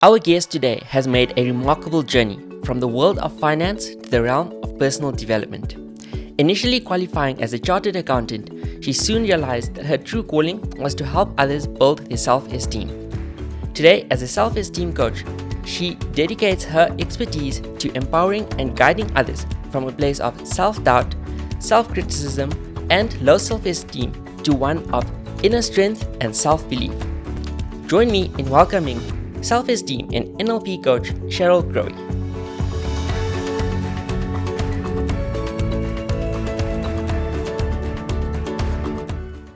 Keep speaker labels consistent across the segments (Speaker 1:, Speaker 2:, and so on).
Speaker 1: Our guest today has made a remarkable journey from the world of finance to the realm of personal development. Initially qualifying as a chartered accountant, she soon realized that her true calling was to help others build their self-esteem. Today, as a self-esteem coach, she dedicates her expertise to empowering and guiding others from a place of self-doubt, self-criticism, and low self-esteem to one of inner strength and self-belief. Join me in welcoming Self-Esteem and NLP coach Cheryl.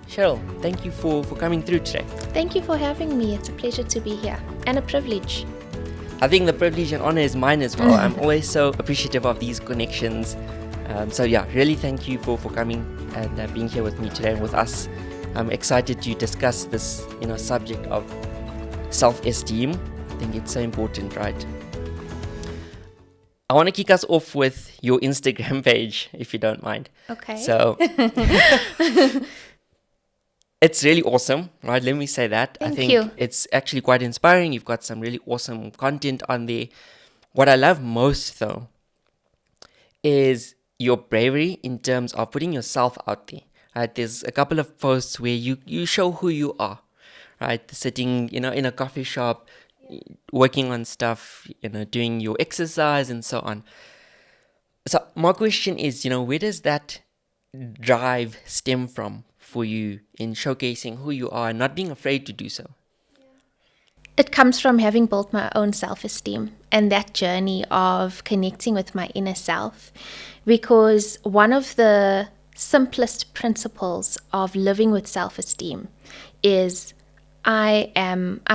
Speaker 1: Cheryl, thank you for coming through today.
Speaker 2: Thank you for having me. It's a pleasure to be here and a privilege.
Speaker 1: I think the privilege and honor is mine as well. I'm always so appreciative of these connections. Really thank you for coming and being here with me today and with us. I'm excited to discuss this subject of self-esteem. I think it's so important, right? I want to kick us off with your Instagram page, if you don't mind.
Speaker 2: Okay.
Speaker 1: So it's really awesome, right? Let me say that.
Speaker 2: Thank
Speaker 1: I think
Speaker 2: you.
Speaker 1: It's actually quite inspiring. You've got some really awesome content on there. What I love most, though, is your bravery in terms of putting yourself out there. Right? There's a couple of posts where you show who you are, right? Sitting, in a coffee shop, working on stuff, doing your exercise and so on. So my question is, where does that drive stem from for you in showcasing who you are and not being afraid to do so?
Speaker 2: It comes from having built my own self-esteem and that journey of connecting with my inner self, because one of the simplest principles of living with self-esteem is I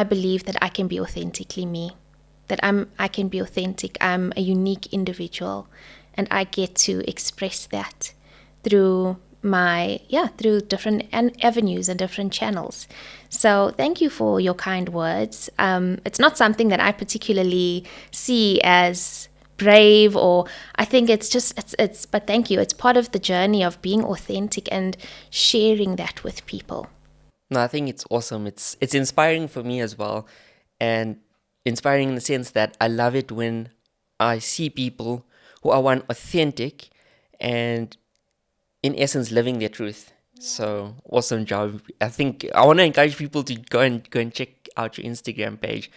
Speaker 2: believe that I can be authentically me, that I can be authentic. I'm a unique individual and I get to express that through through different avenues and different channels. So thank you for your kind words. It's not something that I particularly see as brave, or I think but thank you. It's part of the journey of being authentic and sharing that with people.
Speaker 1: No, I think it's awesome. It's inspiring for me as well, and inspiring in the sense that I love it when I see people who are authentic and in essence living their truth. So awesome job. I think I want to encourage people to go and check out your Instagram page,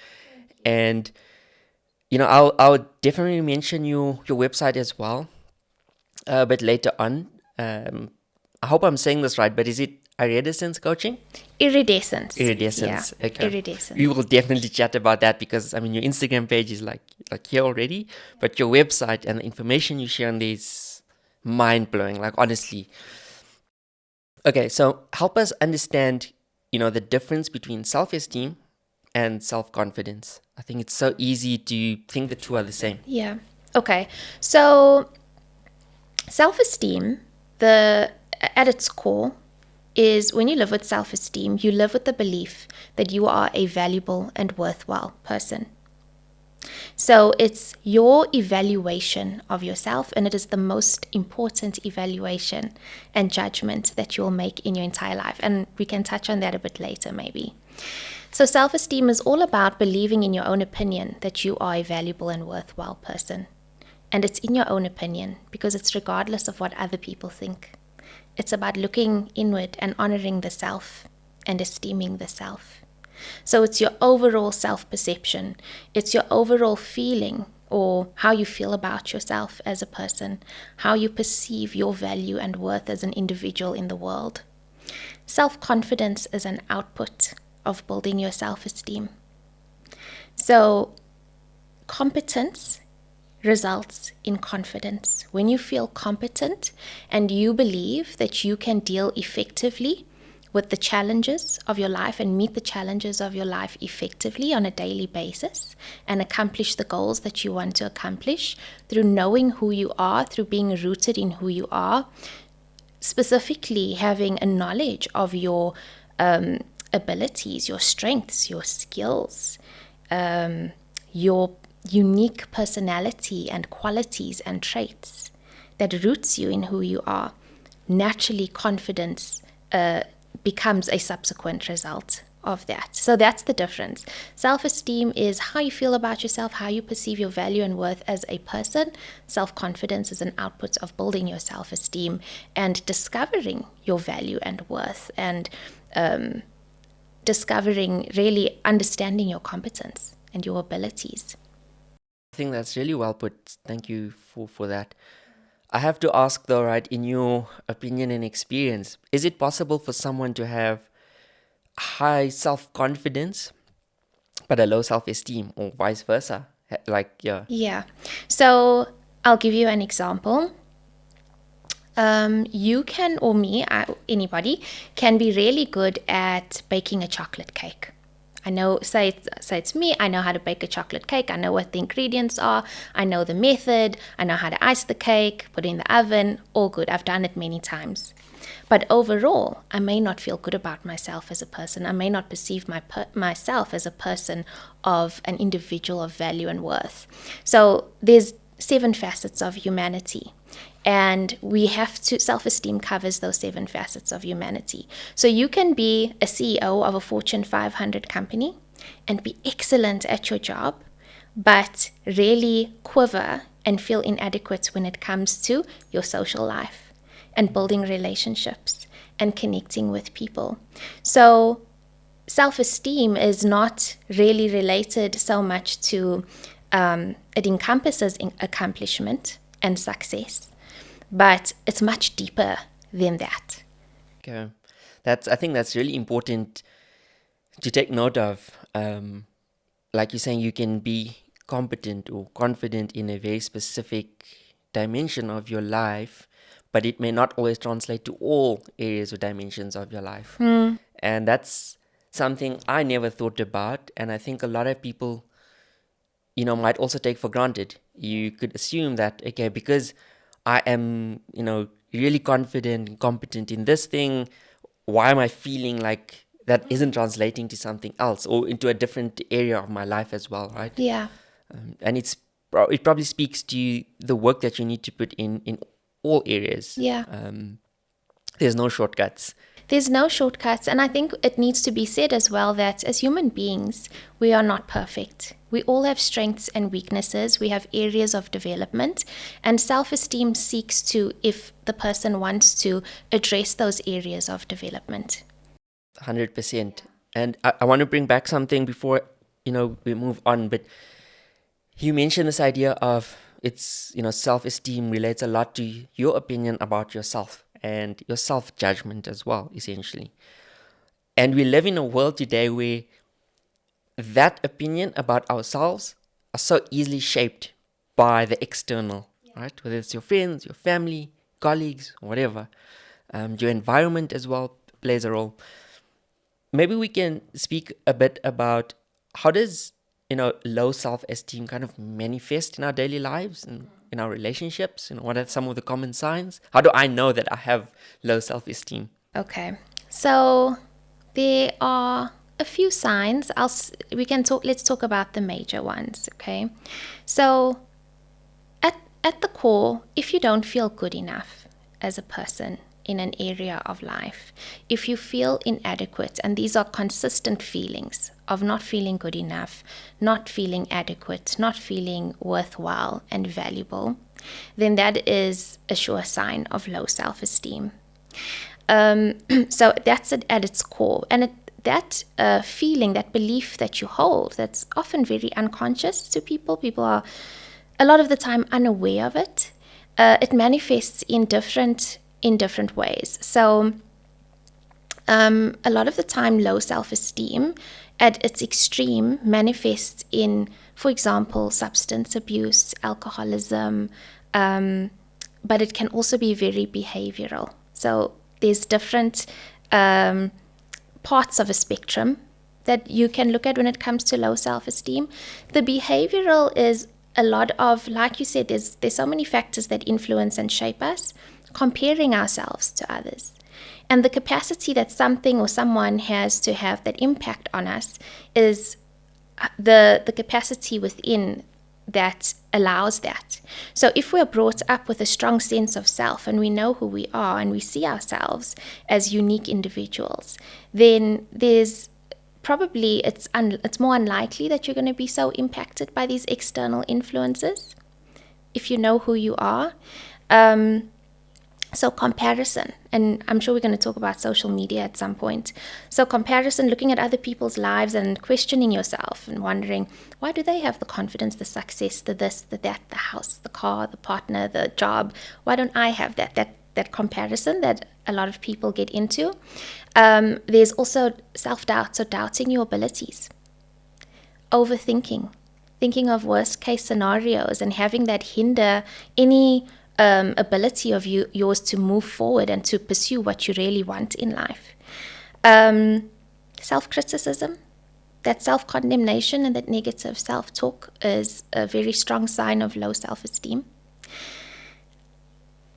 Speaker 1: and I'll definitely mention your website as well a bit later on. I hope I'm saying this right, but is it Iridescence Coaching?
Speaker 2: Iridescence.
Speaker 1: Iridescence.
Speaker 2: Yeah.
Speaker 1: Okay.
Speaker 2: Iridescence.
Speaker 1: We will definitely chat about that, because your Instagram page is like here already, but your website and the information you share on there is mind blowing. Like, honestly. Okay, so help us understand, the difference between self-esteem and self-confidence. I think it's so easy to think the two are the same.
Speaker 2: Yeah. Okay. So self-esteem, at its core, is when you live with self-esteem, you live with the belief that you are a valuable and worthwhile person. So it's your evaluation of yourself, and it is the most important evaluation and judgment that you'll make in your entire life. And we can touch on that a bit later, maybe. So self-esteem is all about believing in your own opinion that you are a valuable and worthwhile person. And it's in your own opinion, because it's regardless of what other people think. It's about looking inward and honoring the self and esteeming the self. So it's your overall self-perception. It's your overall feeling, or how you feel about yourself as a person, how you perceive your value and worth as an individual in the world. Self-confidence is an output of building your self-esteem. So competence results in confidence. When you feel competent and you believe that you can deal effectively with the challenges of your life and meet the challenges of your life effectively on a daily basis and accomplish the goals that you want to accomplish through knowing who you are, through being rooted in who you are, specifically having a knowledge of your abilities, your strengths, your skills, your unique personality and qualities and traits that roots you in who you are. Naturally, confidence becomes a subsequent result of that. So that's the difference. Self-esteem is how you feel about yourself, how you perceive your value and worth as a person. Self-confidence is an output of building your self-esteem and discovering your value and worth, and discovering, really understanding your competence and your abilities.
Speaker 1: I think that's really well put. Thank you for that. I have to ask though, right, in your opinion and experience, is it possible for someone to have high self-confidence but a low self-esteem, or vice versa? Like, yeah.
Speaker 2: Yeah. So I'll give you an example. You can, or me, anybody, can be really good at baking a chocolate cake. I know, say it's me, I know how to bake a chocolate cake. I know what the ingredients are. I know the method. I know how to ice the cake, put it in the oven, all good. I've done it many times. But overall, I may not feel good about myself as a person. I may not perceive myself as a person of an individual of value and worth. So there's 7 facets of humanity. And we have to, self-esteem covers those 7 facets of humanity. So you can be a CEO of a Fortune 500 company and be excellent at your job, but really quiver and feel inadequate when it comes to your social life and building relationships and connecting with people. So self-esteem is not really related so much to, it encompasses accomplishment and success, but it's much deeper than that.
Speaker 1: Okay. I think that's really important to take note of. Like you're saying, you can be competent or confident in a very specific dimension of your life, but it may not always translate to all areas or dimensions of your life. And that's something I never thought about, and I think a lot of people, might also take for granted. You could assume that, okay, because I am, really confident and competent in this thing, why am I feeling like that isn't translating to something else or into a different area of my life as well, right?
Speaker 2: Yeah.
Speaker 1: And it probably speaks to the work that you need to put in all areas.
Speaker 2: Yeah.
Speaker 1: There's no shortcuts.
Speaker 2: There's no shortcuts. And I think it needs to be said as well that as human beings, we are not perfect. We all have strengths and weaknesses. We have areas of development. And self-esteem seeks to, if the person wants to, address those areas of development.
Speaker 1: 100%. And I want to bring back something before, we move on. But you mentioned this idea of it's, self-esteem relates a lot to your opinion about yourself and your self-judgment as well, essentially. And we live in a world today where that opinion about ourselves are so easily shaped by the external, right? Whether it's your friends, your family, colleagues, whatever. Your environment as well plays a role. Maybe we can speak a bit about how does, low self-esteem kind of manifest in our daily lives and in our relationships? What are some of the common signs? How do I know that I have low self-esteem?
Speaker 2: Okay. So there are a few signs. Let's talk about the major ones, okay? So at the core, if you don't feel good enough as a person in an area of life, if you feel inadequate, and these are consistent feelings of not feeling good enough, not feeling adequate, not feeling worthwhile and valuable, then that is a sure sign of low self-esteem. So that's it at its core. And that feeling, that belief that you hold, that's often very unconscious to people. People are a lot of the time unaware of it. It manifests in different ways. So a lot of the time, low self-esteem at its extreme manifests in, for example, substance abuse, alcoholism, but it can also be very behavioral. So there's different parts of a spectrum that you can look at when it comes to low self-esteem. The behavioral is a lot of, like you said, there's so many factors that influence and shape us, comparing ourselves to others. And the capacity that something or someone has to have that impact on us is the capacity within that allows that. So if we're brought up with a strong sense of self and we know who we are and we see ourselves as unique individuals, then there's probably it's more unlikely that you're going to be so impacted by these external influences if you know who you are. So comparison, and I'm sure we're going to talk about social media at some point. So comparison, looking at other people's lives and questioning yourself and wondering, why do they have the confidence, the success, the this, the that, the house, the car, the partner, the job? Why don't I have that? That comparison that a lot of people get into. There's also self-doubt, so doubting your abilities, overthinking, thinking of worst case scenarios and having that hinder any ability of yours to move forward and to pursue what you really want in life. Self-criticism, that self-condemnation and that negative self-talk is a very strong sign of low self-esteem.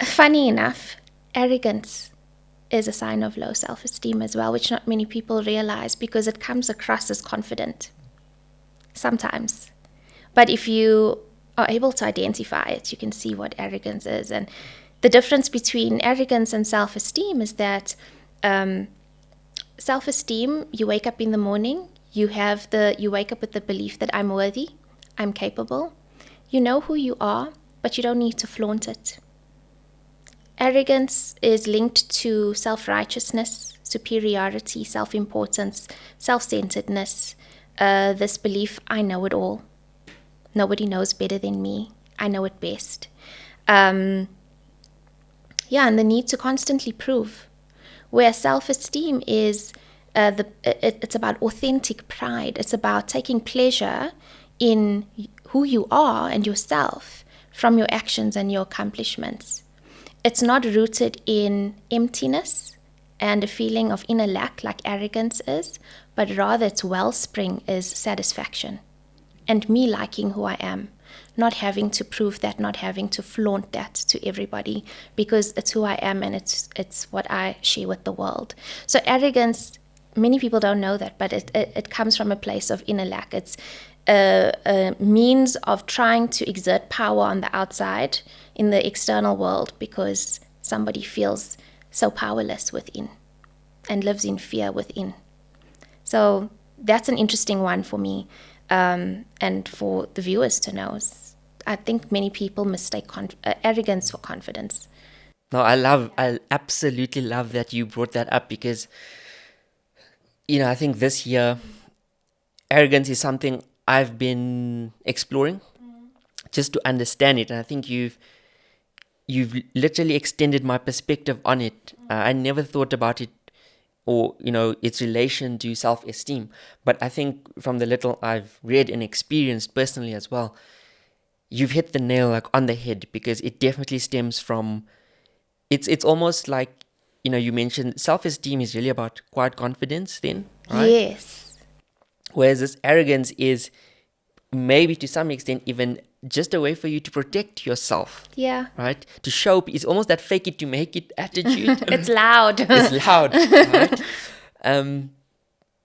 Speaker 2: Funny enough, arrogance is a sign of low self-esteem as well, which not many people realize because it comes across as confident sometimes. But if you are able to identify it, you can see what arrogance is. And the difference between arrogance and self-esteem is that self-esteem, you wake up in the morning, you wake up with the belief that I'm worthy, I'm capable. You know who you are, but you don't need to flaunt it. Arrogance is linked to self-righteousness, superiority, self-importance, self-centeredness, this belief, I know it all. Nobody knows better than me. I know it best. And the need to constantly prove. Where self-esteem is, it's about authentic pride. It's about taking pleasure in who you are and yourself from your actions and your accomplishments. It's not rooted in emptiness and a feeling of inner lack like arrogance is, but rather its wellspring is satisfaction. And me liking who I am, not having to prove that, not having to flaunt that to everybody, because it's who I am and it's what I share with the world. So arrogance, many people don't know that, but it comes from a place of inner lack. It's a means of trying to exert power on the outside in the external world because somebody feels so powerless within and lives in fear within. So that's an interesting one for me. And for the viewers to know. I think many people mistake arrogance for confidence.
Speaker 1: No, I absolutely love that you brought that up because, I think this year, arrogance is something I've been exploring just to understand it. And I think you've literally extended my perspective on it. I never thought about it or, its relation to self-esteem. But I think from the little I've read and experienced personally as well, you've hit the nail on the head because it definitely stems from, it's almost like, you mentioned self-esteem is really about quiet confidence then, right?
Speaker 2: Yes.
Speaker 1: Whereas this arrogance is maybe to some extent even just a way for you to protect yourself.
Speaker 2: Yeah.
Speaker 1: Right? To show, it's almost that fake it to make it attitude.
Speaker 2: It's loud.
Speaker 1: It's loud, right?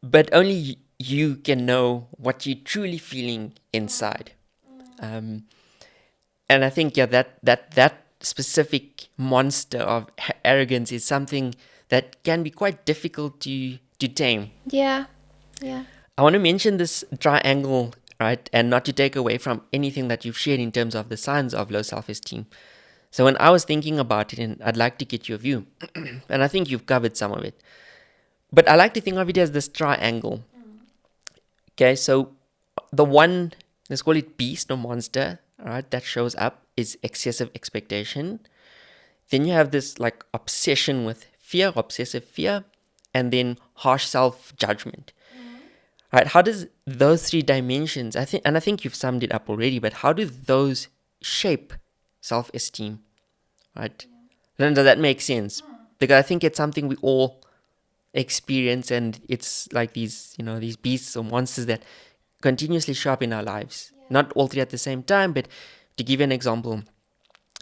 Speaker 1: But only you can know what you're truly feeling inside. And I think, that specific monster of arrogance is something that can be quite difficult to tame.
Speaker 2: Yeah.
Speaker 1: I want to mention this triangle, right? And not to take away from anything that you've shared in terms of the signs of low self-esteem. So when I was thinking about it, and I'd like to get your view, and I think you've covered some of it, but I like to think of it as this triangle. Okay, so the one, let's call it beast or monster, right, that shows up is excessive expectation. Then you have this obsession with fear, obsessive fear, and then harsh self-judgment. Right? How does those three dimensions, I think you've summed it up already, but how do those shape self-esteem? Right? Then does that make sense? Because I think it's something we all experience, and it's like these, these beasts or monsters that continuously show up in our lives. Not all three at the same time, but to give you an example,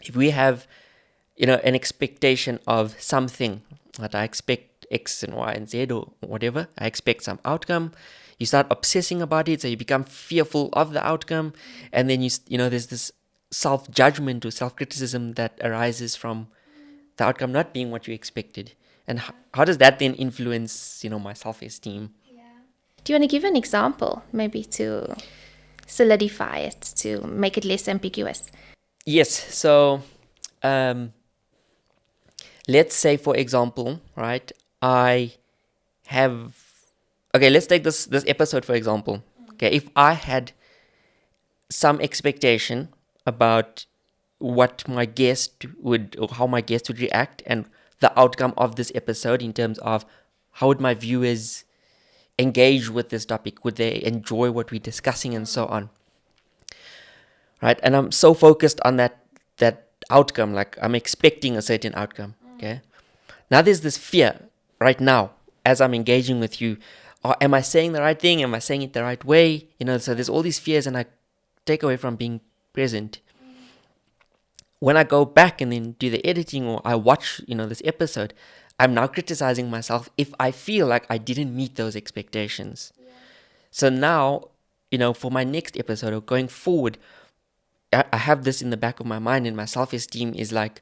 Speaker 1: if we have, an expectation of something, that I expect X and Y and Z or whatever, I expect some outcome, you start obsessing about it, so you become fearful of the outcome, and then there's this self-judgment or self-criticism that arises from the outcome not being what you expected. And how does that then influence, my self-esteem?
Speaker 2: Do Do you want to give an example, maybe to solidify it, to make it less ambiguous?
Speaker 1: Yes. So, let's say, for example, right? I have. Okay, let's take this episode for example. Okay, if I had some expectation about what my guest would, or how my guest would react, and the outcome of this episode in terms of how would my viewers engage with this topic, would they enjoy what we're discussing, and so on, right? And I'm so focused on that outcome, like I'm expecting a certain outcome. Okay, now there's this fear right now as I'm engaging with you. Or am I saying the right thing? Am I saying it the right way? So there's all these fears, and I take away from being present. When I go back and then do the editing, or I watch, this episode, I'm now criticizing myself if I feel like I didn't meet those expectations. Yeah. So now, for my next episode or going forward, I have this in the back of my mind, and my self-esteem is like,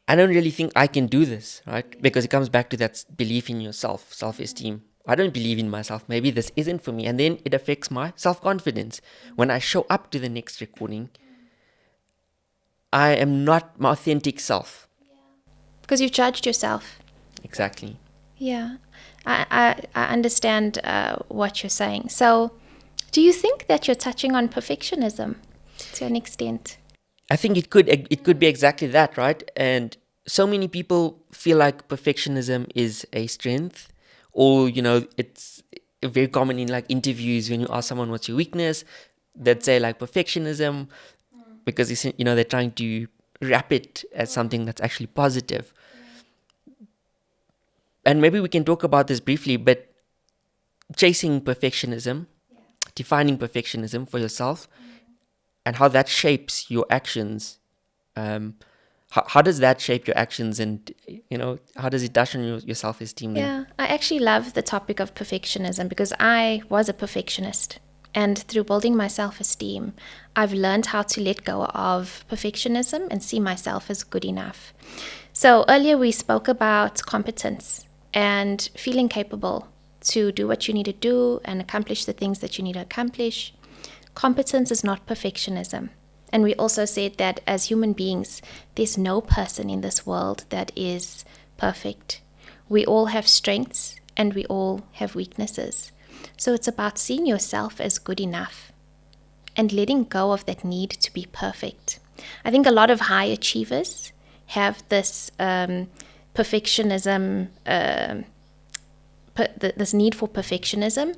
Speaker 1: I don't really think I can do this, right? Because it comes back to that belief in yourself, self-esteem. I don't believe in myself. Maybe this isn't for me. And then it affects my self-confidence. When I show up to the next recording, I am not my authentic self.
Speaker 2: Because you've judged yourself.
Speaker 1: Exactly.
Speaker 2: Yeah. I understand what you're saying. So, do you think that you're touching on perfectionism to an extent?
Speaker 1: I think it could be exactly that, right? And so many people feel like perfectionism is a strength, or it's very common in like interviews when you ask someone what's your weakness, they'd say like perfectionism, because they're trying to wrap it as something that's actually positive. And maybe we can talk about this briefly, but chasing perfectionism, defining perfectionism for yourself, and how that shapes your actions. How does that shape your actions, and how does it dash on your self-esteem then?
Speaker 2: Yeah, I actually love the topic of perfectionism because I was a perfectionist. And through building my self-esteem, I've learned how to let go of perfectionism and see myself as good enough. So earlier we spoke about competence and feeling capable to do what you need to do and accomplish the things that you need to accomplish. Competence is not perfectionism. And we also said that as human beings, there's no person in this world that is perfect. We all have strengths and we all have weaknesses. So it's about seeing yourself as good enough and letting go of that need to be perfect. I think a lot of high achievers have this perfectionism, this need for perfectionism.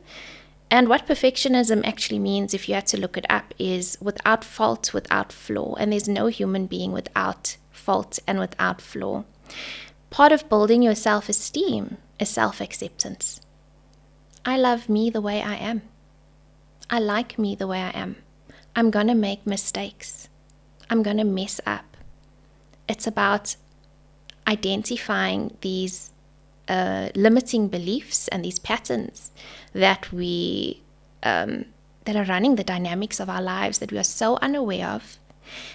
Speaker 2: And what perfectionism actually means, if you had to look it up, is without fault, without flaw. And there's no human being without fault and without flaw. Part of building your self-esteem is self-acceptance. I love me the way I am. I like me the way I am. I'm going to make mistakes. I'm going to mess up. It's about identifying these limiting beliefs and these patterns that that are running the dynamics of our lives that we are so unaware of,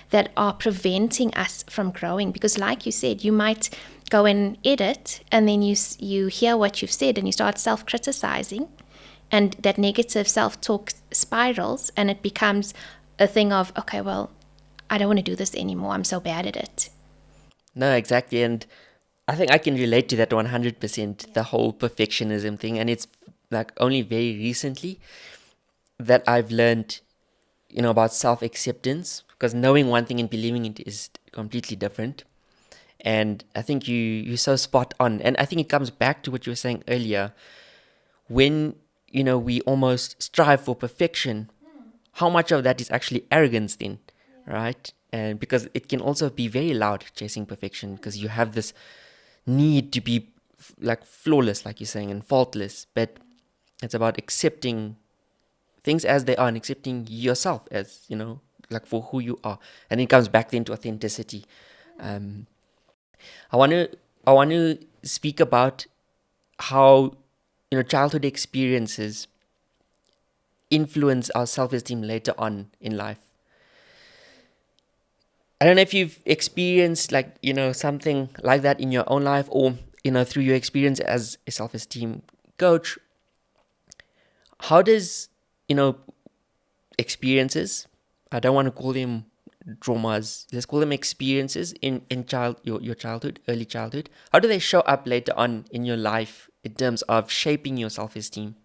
Speaker 2: that are preventing us from growing. Because like you said, you might go and edit, and then you hear what you've said and you start self-criticizing, and that negative self-talk spirals, and it becomes a thing of, okay, well, I don't want to do this anymore. I'm so bad at it.
Speaker 1: No, exactly. And I think I can relate to that 100%, the whole perfectionism thing. And it's like only very recently that I've learned, about self-acceptance, because knowing one thing and believing it is completely different. And I think you're so spot on. And I think it comes back to what you were saying earlier. When, we almost strive for perfection, how much of that is actually arrogance then, right? And because it can also be very loud, chasing perfection, because you have this need to be like flawless, like you're saying, and faultless. But it's about accepting things as they are and accepting yourself as, like for who you are. And it comes back then to authenticity. I want to speak about how childhood experiences influence our self-esteem later on in life. I don't know if you've experienced something like that in your own life, or through your experience as a self-esteem coach. how does, experiences, I don't want to call them traumas, let's call them experiences in your childhood, early childhood, how do they show up later on in your life in terms of shaping your self-esteem?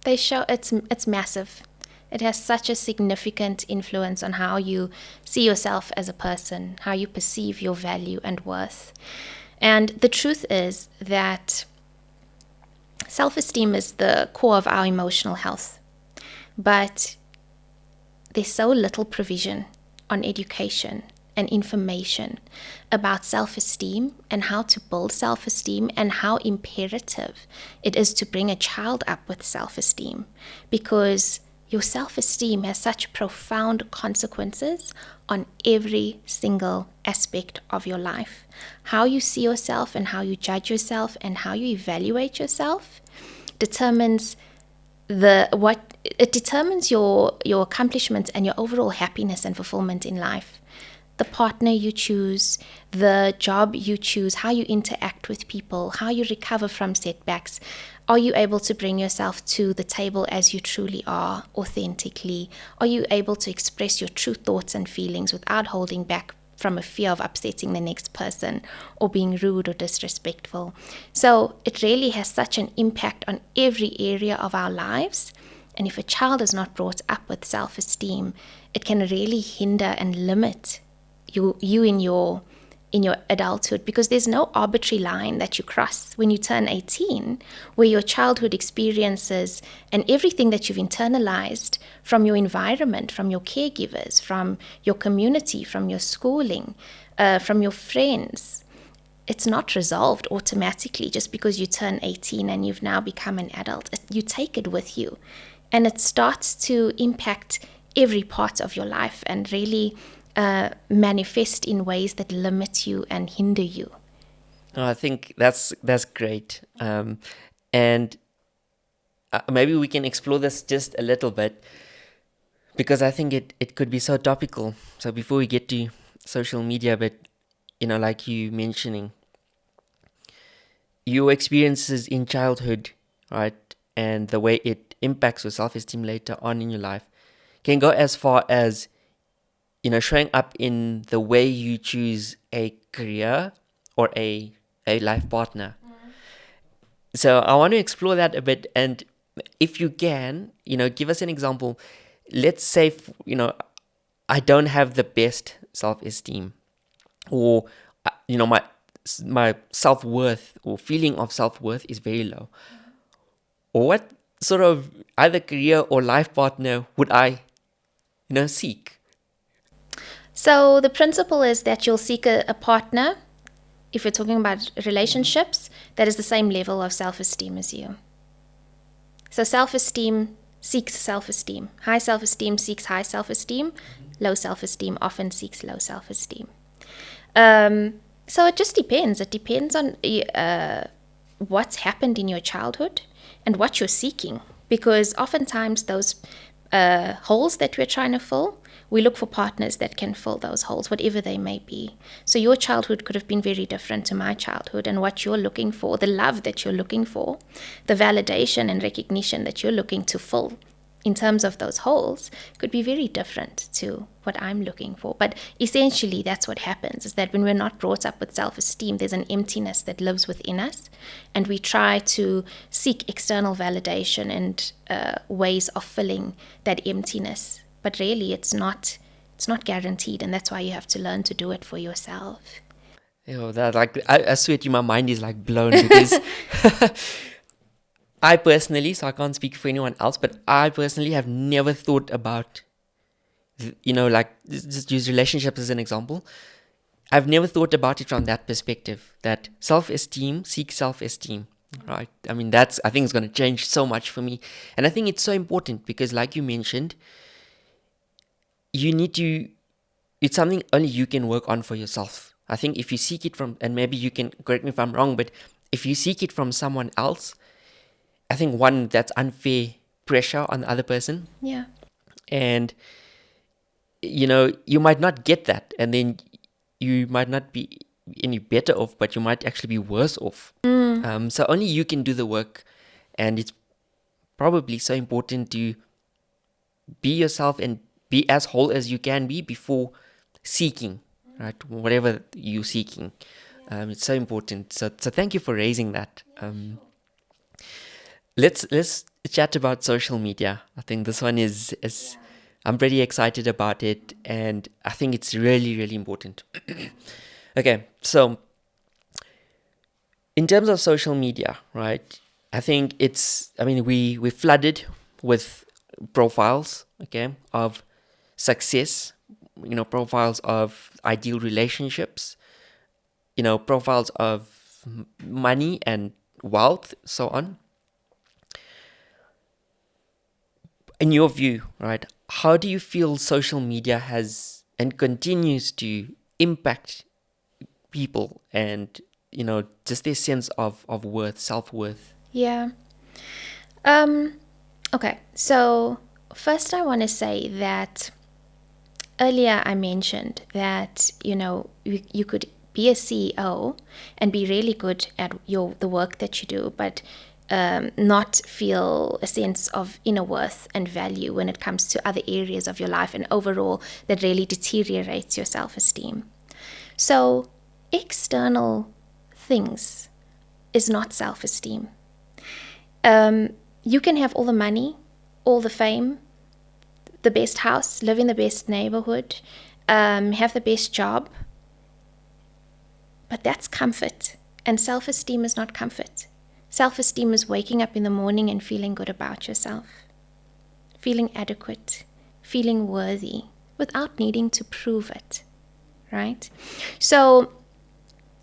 Speaker 2: They show it's massive. It has such a significant influence on how you see yourself as a person, how you perceive your value and worth. And the truth is that self-esteem is the core of our emotional health. But there's so little provision on education and information about self-esteem and how to build self-esteem and how imperative it is to bring a child up with self-esteem, because your self-esteem has such profound consequences on every single aspect of your life. How you see yourself and how you judge yourself and how you evaluate yourself determines determines your accomplishments and your overall happiness and fulfillment in life. The partner you choose, the job you choose, how you interact with people, how you recover from setbacks. Are you able to bring yourself to the table as you truly are, authentically? Are you able to express your true thoughts and feelings without holding back from a fear of upsetting the next person or being rude or disrespectful? So it really has such an impact on every area of our lives. And if a child is not brought up with self-esteem, it can really hinder and limit you in your adulthood, because there's no arbitrary line that you cross when you turn 18, where your childhood experiences and everything that you've internalized from your environment, from your caregivers, from your community, from your schooling, from your friends, it's not resolved automatically just because you turn 18 and you've now become an adult. You take it with you, and it starts to impact every part of your life and really manifest in ways that limit you and hinder you.
Speaker 1: Oh, I think that's great. And maybe we can explore this just a little bit, because I think it could be so topical. So before we get to social media, but like you mentioning, your experiences in childhood, right, and the way it impacts your self-esteem later on in your life can go as far as showing up in the way you choose a career or a life partner. So I want to explore that a bit, and if you can, give us an example. Let's say, I don't have the best self-esteem, or my self-worth or feeling of self-worth is very low. Or what sort of either career or life partner would I, seek?
Speaker 2: So the principle is that you'll seek a partner, if we're talking about relationships, that is the same level of self-esteem as you. So self-esteem seeks self-esteem. High self-esteem seeks high self-esteem. Low self-esteem often seeks low self-esteem. So it just depends. It depends on what's happened in your childhood and what you're seeking. Because oftentimes those holes that we're trying to fill, we look for partners that can fill those holes, whatever they may be. So your childhood could have been very different to my childhood, and what you're looking for, the love that you're looking for, the validation and recognition that you're looking to fill in terms of those holes could be very different to what I'm looking for. But essentially that's what happens, is that when we're not brought up with self-esteem, there's an emptiness that lives within us, and we try to seek external validation and ways of filling that emptiness. But really it's not guaranteed, and that's why you have to learn to do it for yourself.
Speaker 1: That, like, I swear to you, my mind is like blown, because I personally, so I can't speak for anyone else, but I personally have never thought about, like, just use relationships as an example. I've never thought about it from that perspective, that self-esteem seeks self-esteem, right? I mean, I think it's going to change so much for me. And I think it's so important because, like you mentioned, it's something only you can work on for yourself. I think if you seek it from, and maybe you can correct me if I'm wrong, but if you seek it from someone else, I think one, that's unfair pressure on the other person.
Speaker 2: Yeah.
Speaker 1: And, you might not get that. And then you might not be any better off, but you might actually be worse off. So only you can do the work. And it's probably so important to be yourself and be as whole as you can be before seeking, right? Whatever you're seeking. It's so important. So thank you for raising that. Let's chat about social media. I think this one is I'm pretty excited about it, and I think it's really, really important. Okay, so in terms of social media, right? I think we're flooded with profiles, okay, of success, profiles of ideal relationships, profiles of money and wealth, so on. In your view, right, how do you feel social media has and continues to impact people and, just their sense of worth, self-worth?
Speaker 2: Yeah. Okay. So first I want to say that earlier I mentioned that, you could be a CEO and be really good at the work that you do, but not feel a sense of inner worth and value when it comes to other areas of your life, and overall that really deteriorates your self-esteem. So external things is not self-esteem. You can have all the money, all the fame, the best house, live in the best neighborhood, have the best job, but that's comfort, and self-esteem is not comfort. Self-esteem is waking up in the morning and feeling good about yourself, feeling adequate, feeling worthy without needing to prove it, right? So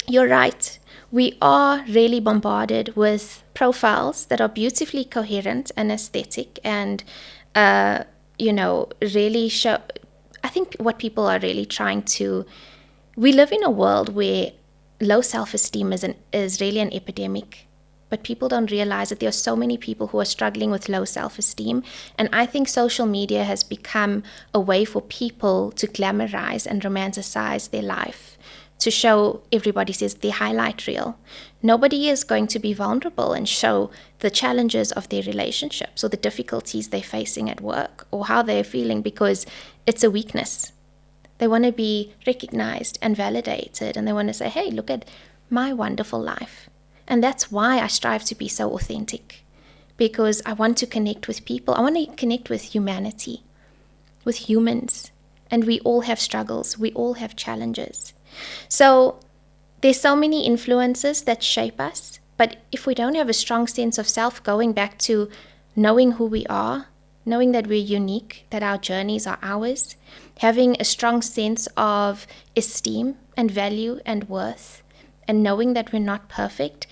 Speaker 2: you're right. We are really bombarded with profiles that are beautifully coherent and aesthetic and, really show. I think what people are really trying to. We live in a world where low self-esteem is really an epidemic. But people don't realize that there are so many people who are struggling with low self-esteem. And I think social media has become a way for people to glamorize and romanticize their life, to show, everybody says, the highlight reel. Nobody is going to be vulnerable and show the challenges of their relationships or the difficulties they're facing at work or how they're feeling, because it's a weakness. They want to be recognized and validated, and they want to say, hey, look at my wonderful life. And that's why I strive to be so authentic, because I want to connect with people. I want to connect with humanity, with humans. And we all have struggles. We all have challenges. So there's so many influences that shape us. But if we don't have a strong sense of self, going back to knowing who we are, knowing that we're unique, that our journeys are ours, having a strong sense of esteem and value and worth, and knowing that we're not perfect,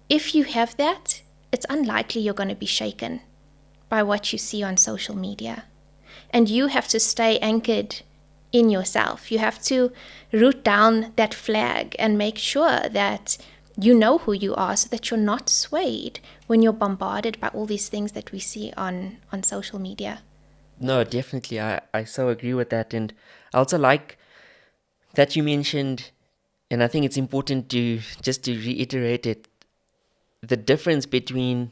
Speaker 2: if you have that, it's unlikely you're going to be shaken by what you see on social media. And you have to stay anchored in yourself. You have to root down that flag and make sure that you know who you are, so that you're not swayed when you're bombarded by all these things that we see on social media.
Speaker 1: No, definitely. I so agree with that. And I also like that you mentioned, and I think it's important to reiterate it, the difference between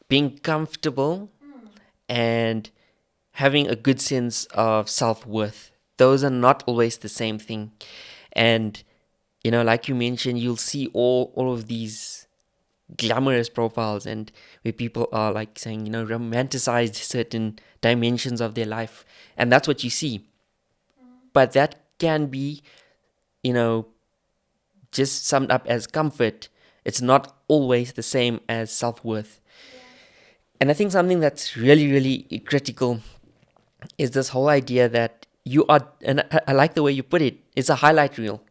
Speaker 1: being comfortable and having a good sense of self-worth. Those are not always the same thing. And, like you mentioned, you'll see all of these glamorous profiles, and where people are like saying, romanticized certain dimensions of their life. And that's what you see. But that can be, just summed up as comfort. It's not always the same as self-worth. Yeah. And I think something that's really, really critical is this whole idea that you are, and I like the way you put it, it's a highlight reel.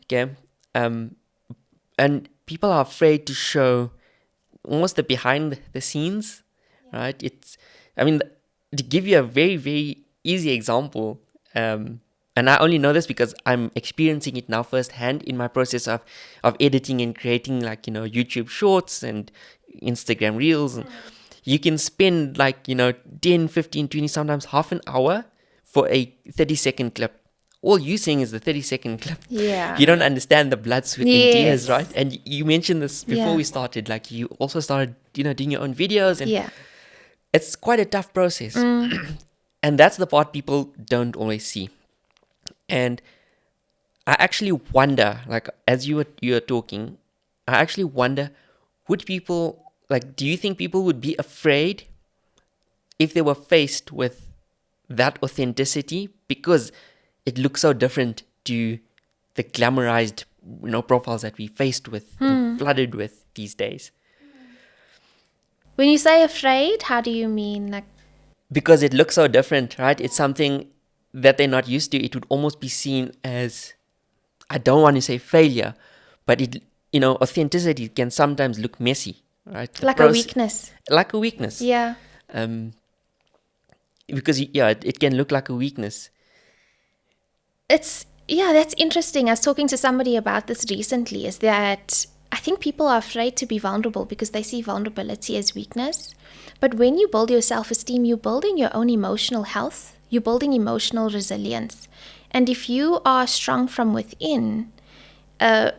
Speaker 1: Yeah. Okay? And people are afraid to show almost the behind the scenes, right? To give you a very, very easy example, and I only know this because I'm experiencing it now firsthand in my process of editing and creating, YouTube shorts and Instagram reels. And you can spend 10, 15, 20, sometimes half an hour for a 30-second clip, all you seeing is the 30-second clip.
Speaker 2: Yeah.
Speaker 1: You don't understand the blood, sweat, and tears,
Speaker 2: Yes.
Speaker 1: right? And you mentioned this before
Speaker 2: Yeah.
Speaker 1: we started, like you also started, doing your own videos, and
Speaker 2: Yeah.
Speaker 1: it's quite a tough process. And that's the part people don't always see. And I actually wonder, like, as you were talking, I actually wonder, would people, like, do you think people would be afraid if they were faced with that authenticity, because it looks so different to the glamorized, profiles that we faced with and flooded with these days?
Speaker 2: When you say afraid, how do you mean? Like,
Speaker 1: Because it looks so different, right? It's something that they're not used to. It would almost be seen as, I don't want to say failure, but authenticity can sometimes look messy, right?
Speaker 2: like a weakness.
Speaker 1: Like a weakness.
Speaker 2: Yeah.
Speaker 1: Because it can look like a weakness.
Speaker 2: That's interesting. I was talking to somebody about this recently, is that I think people are afraid to be vulnerable because they see vulnerability as weakness. But when you build your self-esteem, you're building your own emotional health. You're building emotional resilience. And if you are strong from within, there's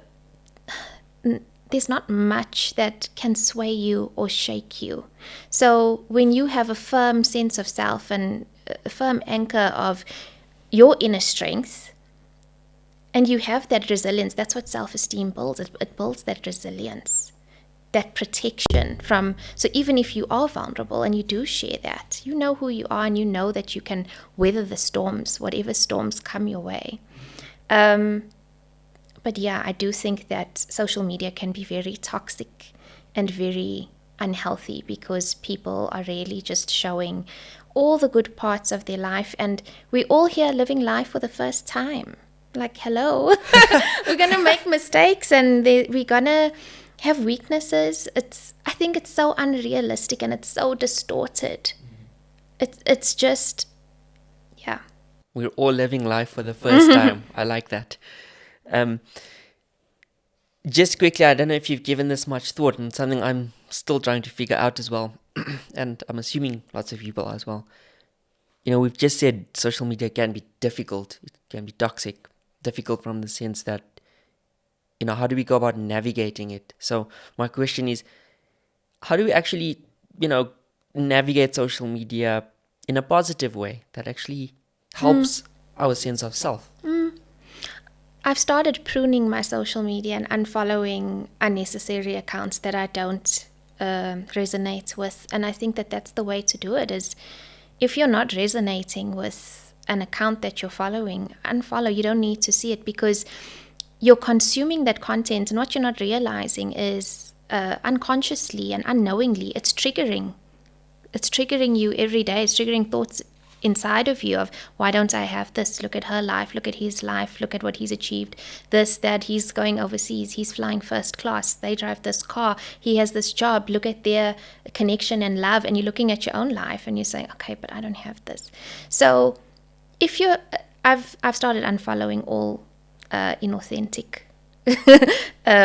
Speaker 2: not much that can sway you or shake you. So when you have a firm sense of self and a firm anchor of your inner strength, and you have that resilience, that's what self-esteem builds. It builds that resilience, that protection from, so even if you are vulnerable and you do share that, you know who you are and you know that you can weather the storms, whatever storms come your way. But yeah, I do think that social media can be very toxic and very unhealthy because people are really just showing all the good parts of their life, and we're all here living life for the first time. Like, hello, we're gonna make mistakes and we're gonna have weaknesses. I think it's so unrealistic and it's so distorted. It's just, yeah.
Speaker 1: We're all living life for the first time. I like that. Just quickly, I don't know if you've given this much thought, and something I'm still trying to figure out as well, and I'm assuming lots of people as well. We've just said social media can be difficult. It can be toxic. Difficult from the sense that, how do we go about navigating it? So my question is, how do we actually, navigate social media in a positive way that actually helps our sense of self?
Speaker 2: I've started pruning my social media and unfollowing unnecessary accounts that I don't resonate with. And I think that that's the way to do it, is if you're not resonating with an account that you're following, unfollow. You don't need to see it because you're consuming that content, and what you're not realizing is unconsciously and unknowingly it's triggering you every day. It's triggering thoughts inside of you of, why don't I have this? Look at her life, look at his life, look at what he's achieved, this, that, he's going overseas, he's flying first class, they drive this car, he has this job, look at their connection and love. And you're looking at your own life and you're saying, okay, but I don't have this. So if you're, I've started unfollowing all inauthentic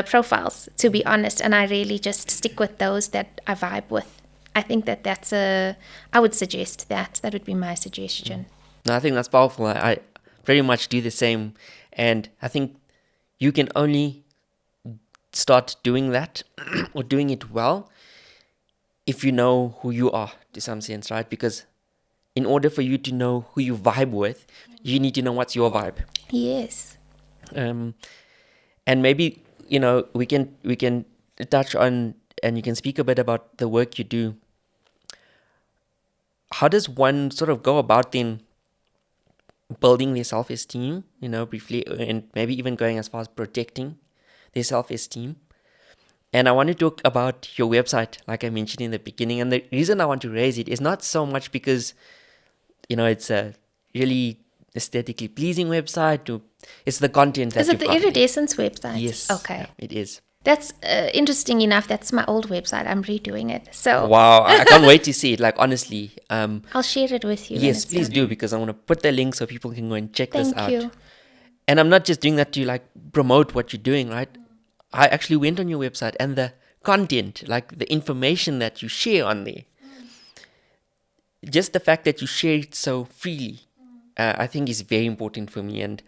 Speaker 2: profiles, to be honest, and I really just stick with those that I vibe with. I think that I would suggest that would be my suggestion.
Speaker 1: No, I think that's powerful. I pretty much do the same, and I think you can only start doing that or doing it well if you know who you are, to some sense, right? Because in order for you to know who you vibe with, you need to know what's your vibe.
Speaker 2: Yes.
Speaker 1: And maybe we can touch on, and you can speak a bit about the work you do. How does one sort of go about then building their self-esteem, briefly, and maybe even going as far as protecting their self-esteem? And I want to talk about your website, like I mentioned in the beginning. And the reason I want to raise it is not so much because, it's a really aesthetically pleasing website. It's the content that
Speaker 2: Is it the Iridescence website?
Speaker 1: Yes.
Speaker 2: Okay.
Speaker 1: Yeah, it is.
Speaker 2: That's interesting enough. That's my old website. I'm redoing it. So
Speaker 1: wow, I can't wait to see it. Like, honestly,
Speaker 2: I'll share it with you.
Speaker 1: Yes, please do, because I want to put the link so people can go and check this out.
Speaker 2: Thank you.
Speaker 1: And I'm not just doing that to like promote what you're doing, right? I actually went on your website, and the content, like the information that you share on there, just the fact that you share it so freely, I think is very important for me. And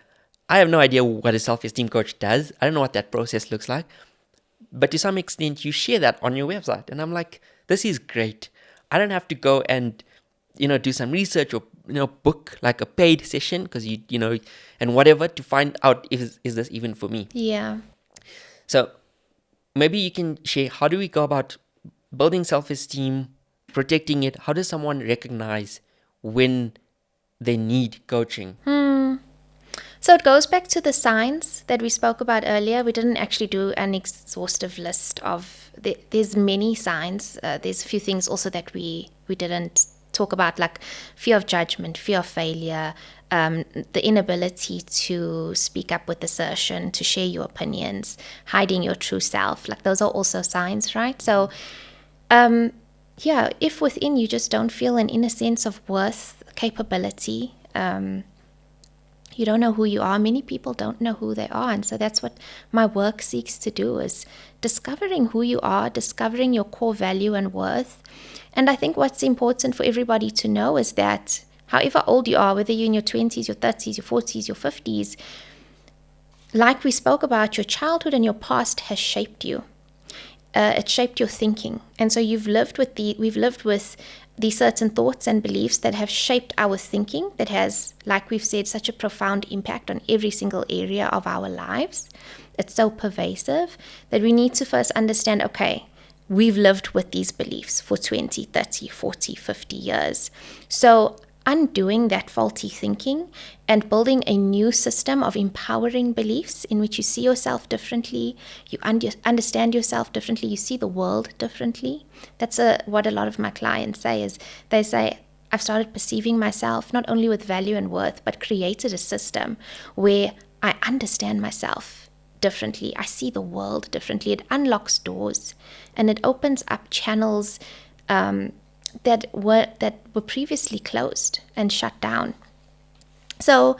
Speaker 1: I have no idea what a self-esteem coach does. I don't know what that process looks like. But to some extent, you share that on your website. And I'm like, this is great. I don't have to go and, do some research or, book like a paid session because and whatever to find out if is this even for me.
Speaker 2: Yeah.
Speaker 1: So maybe you can share, how do we go about building self-esteem, protecting it? How does someone recognize when they need coaching?
Speaker 2: So it goes back to the signs that we spoke about earlier. We didn't actually do an exhaustive list of, there's many signs. There's a few things also that we didn't talk about, like fear of judgment, fear of failure, the inability to speak up with assertion, to share your opinions, hiding your true self. Like those are also signs, right? So if within you just don't feel an inner sense of worth, capability, you don't know who you are. Many people don't know who they are. And so that's what my work seeks to do, is discovering who you are, discovering your core value and worth. And I think what's important for everybody to know is that however old you are, whether you're in your 20s, your 30s, your 40s, your 50s, like we spoke about, your childhood and your past has shaped you. It shaped your thinking. And so we've lived with these certain thoughts and beliefs that have shaped our thinking, that has, like we've said, such a profound impact on every single area of our lives. It's so pervasive that we need to first understand, okay, we've lived with these beliefs for 20, 30, 40, 50 years. So undoing that faulty thinking and building a new system of empowering beliefs in which you see yourself differently, you understand yourself differently, you see the world differently. That's what a lot of my clients say, is they say, I've started perceiving myself not only with value and worth, but created a system where I understand myself differently. I see the world differently. It unlocks doors and it opens up channels that were previously closed and shut down. So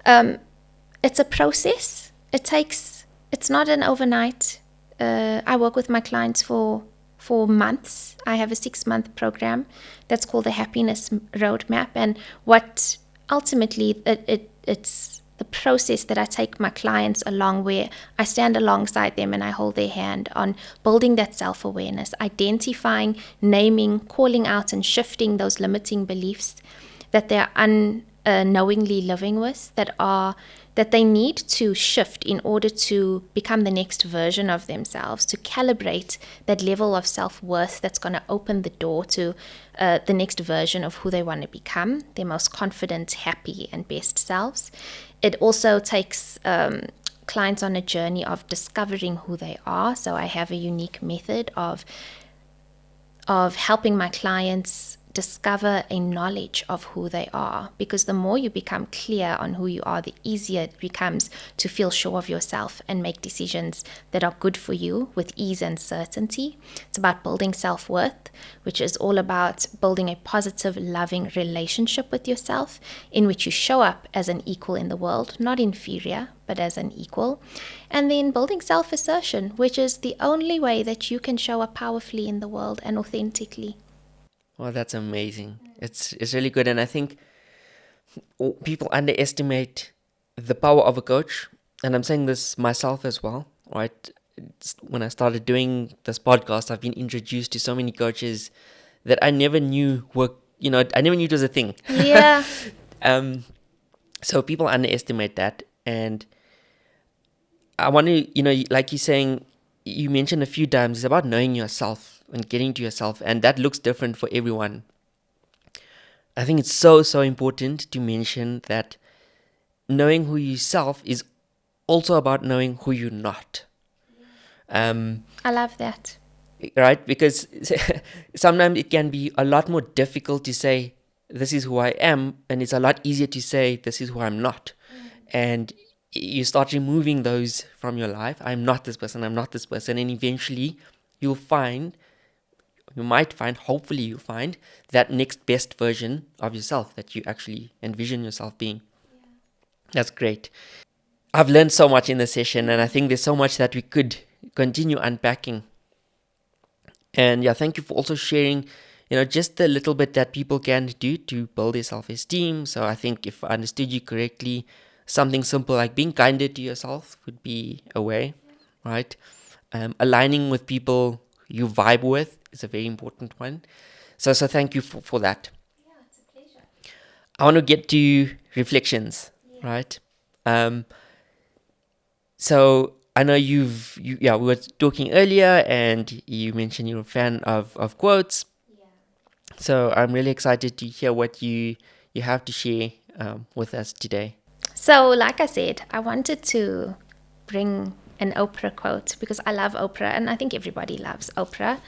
Speaker 2: it's a process. It's not an overnight. I work with my clients for months. I have a 6-month program that's called the Happiness Roadmap, and what ultimately it's the process that I take my clients along, where I stand alongside them and I hold their hand on building that self-awareness, identifying, naming, calling out and shifting those limiting beliefs that they're unknowingly living with, that they need to shift in order to become the next version of themselves, to calibrate that level of self-worth that's going to open the door to the next version of who they want to become, their most confident, happy, and best selves. It also takes clients on a journey of discovering who they are. So I have a unique method of helping my clients discover a knowledge of who they are, because the more you become clear on who you are, the easier it becomes to feel sure of yourself and make decisions that are good for you with ease and certainty. It's about building self-worth, which is all about building a positive, loving relationship with yourself in which you show up as an equal in the world, not inferior, but as an equal. And then building self-assertion, which is the only way that you can show up powerfully in the world and authentically.
Speaker 1: Well, that's amazing. It's really good. And I think people underestimate the power of a coach. And I'm saying this myself as well, right? When I started doing this podcast, I've been introduced to so many coaches that I never knew I never knew it was a thing.
Speaker 2: Yeah.
Speaker 1: So people underestimate that. And I want to, like you're saying, you mentioned a few times, it's about knowing yourself and getting to yourself, and that looks different for everyone. I think it's so important to mention that knowing who yourself is also about knowing who you're not.
Speaker 2: I love that.
Speaker 1: Right? Because sometimes it can be a lot more difficult to say, this is who I am, and it's a lot easier to say, this is who I'm not. And you start removing those from your life. I'm not this person, I'm not this person. And eventually hopefully you'll find that next best version of yourself that you actually envision yourself being. Yeah. That's great. I've learned so much in this session, and I think there's so much that we could continue unpacking. And thank you for also sharing just the little bit that people can do to build their self-esteem. So I think if I understood you correctly, something simple like being kinder to yourself would be a way, right? Aligning with people you vibe with is a very important one. So thank you for that.
Speaker 2: Yeah, it's a pleasure.
Speaker 1: I want to get to reflections, right? So I know we were talking earlier and you mentioned you're a fan of quotes.
Speaker 2: Yeah.
Speaker 1: So I'm really excited to hear what you have to share with us today.
Speaker 2: So, like I said, I wanted to bring an Oprah quote because I love Oprah and I think everybody loves Oprah.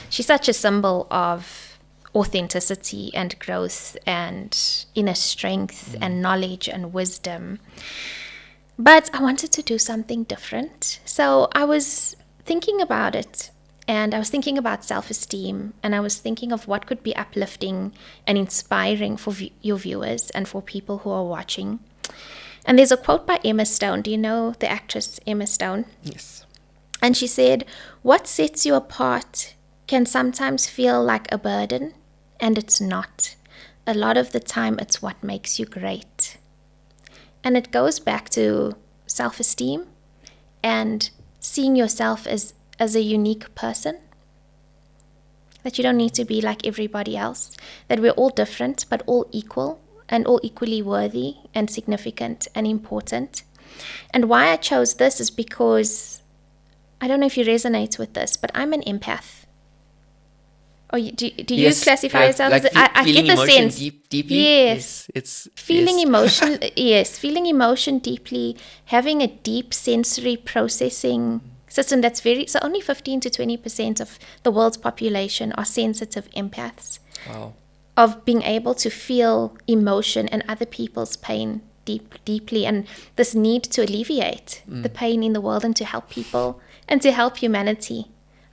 Speaker 2: She's such a symbol of authenticity and growth and inner strength and knowledge and wisdom. But I wanted to do something different. So I was thinking about it, and I was thinking about self-esteem, and I was thinking of what could be uplifting and inspiring for your viewers and for people who are watching. And there's a quote by Emma Stone. Do you know the actress Emma Stone?
Speaker 1: Yes.
Speaker 2: And she said, "What sets you apart can sometimes feel like a burden, and it's not. A lot of the time, it's what makes you great." And it goes back to self-esteem and seeing yourself as a unique person. That you don't need to be like everybody else. That we're all different, but all equal and all equally worthy and significant and important. And why I chose this is because, I don't know if you resonate with this, but I'm an empath. Or do you classify yourself
Speaker 1: like
Speaker 2: as I get the sense
Speaker 1: deeply?
Speaker 2: Yes.
Speaker 1: It's
Speaker 2: feeling
Speaker 1: yes.
Speaker 2: emotion. Yes, feeling emotion deeply, having a deep sensory processing system that's so only 15 to 20% of the world's population are sensitive empaths.
Speaker 1: Wow.
Speaker 2: Of being able to feel emotion and other people's pain deeply, and this need to alleviate the pain in the world and to help people and to help humanity.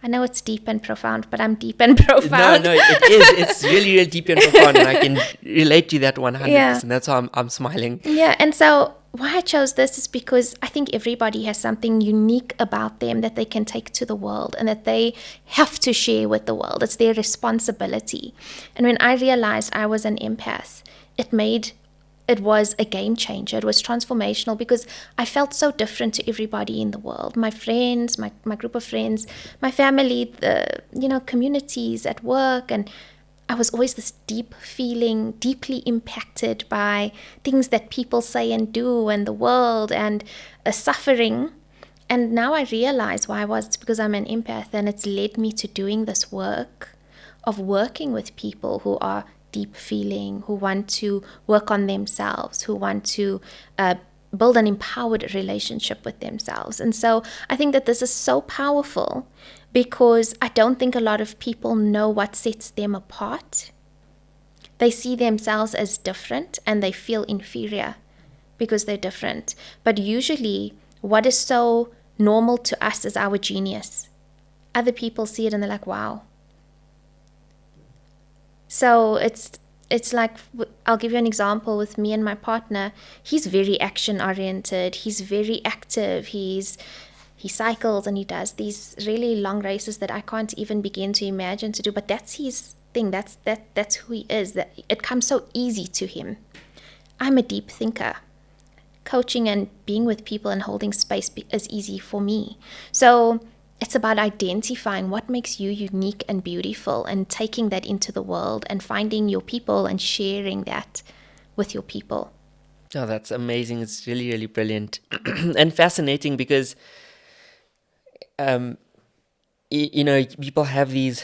Speaker 2: I know it's deep and profound, but I'm deep and profound.
Speaker 1: No, it is. It's really, really deep and profound, and I can relate to that 100%.
Speaker 2: Yeah.
Speaker 1: That's why I'm smiling.
Speaker 2: Yeah, and so why I chose this is because I think everybody has something unique about them that they can take to the world and that they have to share with the world. It's their responsibility. And when I realized I was an empath, it was a game changer. It was transformational because I felt so different to everybody in the world. My friends, my group of friends, my family, the communities at work, and I was always this deeply impacted by things that people say and do and the world and suffering. And now I realize why it's because I'm an empath, and it's led me to doing this work of working with people who are deep feeling, who want to work on themselves, who want to build an empowered relationship with themselves. And so I think that this is so powerful because I don't think a lot of people know what sets them apart. They see themselves as different and they feel inferior because they're different. But usually what is so normal to us is our genius. Other people see it and they're like, wow. So it's like, I'll give you an example with me and my partner. He's very action oriented. He's very active. He cycles and he does these really long races that I can't even begin to imagine to do. But that's his thing. That's who he is. That it comes so easy to him. I'm a deep thinker. Coaching and being with people and holding space is easy for me. So it's about identifying what makes you unique and beautiful and taking that into the world and finding your people and sharing that with your people.
Speaker 1: Oh, that's amazing. It's really, really brilliant and fascinating because, people have these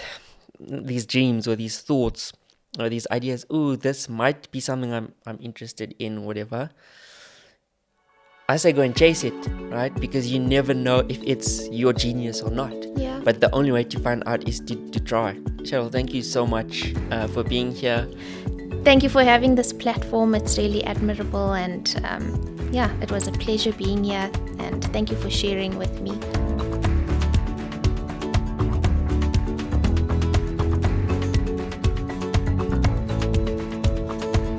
Speaker 1: dreams or these thoughts or these ideas. Oh, this might be something I'm interested in, whatever. I say go and chase it, right? Because you never know if it's your genius or not.
Speaker 2: Yeah.
Speaker 1: But the only way to find out is to try. Cheryl, thank you so much for being here.
Speaker 2: Thank you for having this platform. It's really admirable. And it was a pleasure being here. And thank you for sharing with me.